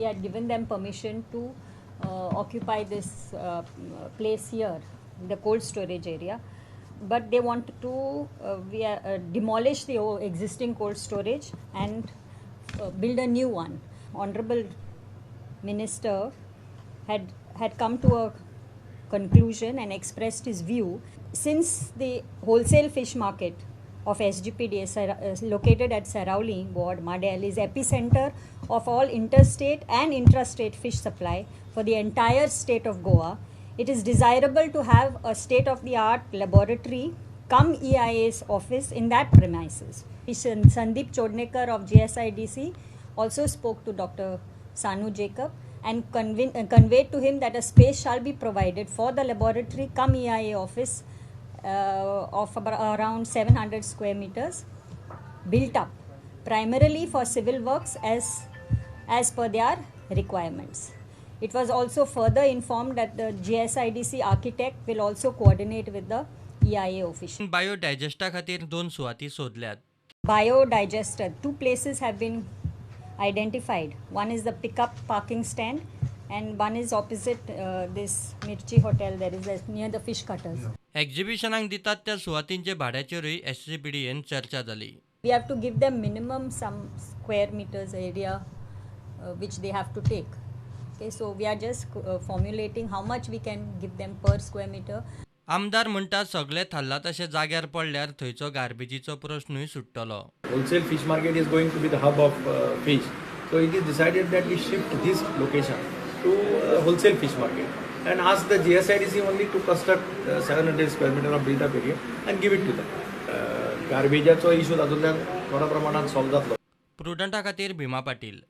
We had given them permission to occupy this place here, the cold storage area, but they want to demolish the existing cold storage and build a new one. Honorable Minister had come to a conclusion and expressed his view. Since the wholesale fish market of SGPDA located at Sarauli Ward, Madel, is epicenter of all interstate and intrastate fish supply for the entire state of Goa, it is desirable to have a state-of-the-art laboratory come EIA's office in that premises. Sandeep Chodnekar of GSIDC also spoke to Dr. Sanu Jacob and conveyed to him that a space shall be provided for the laboratory come EIA office of around 700 square meters, built up primarily for civil works as per their requirements. It was also further informed that the GSIDC architect will also coordinate with the EIA official. बायोडायजेस्टा खातीर 2 सुवाती सोदल्यात. Biodigester, 2 places have been identified. One is the pickup parking stand and one is opposite this Mirchi Hotel. There is near the fish cutters. एक्झिबिशनाक दितात त्या सुवातींचे भाड्याचेरूय SGPDAन चर्चा जाली. We have to give them minimum some square meters area which they have to take. Okay, so we are just formulating how much we can give them per square meter. आमदार म्हणटा सगळे थारला तशे जाग्यार पडल्यार थंयचो गार्बेजीचो प्रश्नूय सुट्टलो. Wholesale fish market is going to be the hub of fish. So it is decided that we shift this location to wholesale fish market and ask the GSIDC only to construct 700 square meter of built up area and give it to them. Garbageचो issue तातूंतल्यान थोड्या प्रमाणात solve जातलो. प्रुडंटा खातीर भीमा पाटील.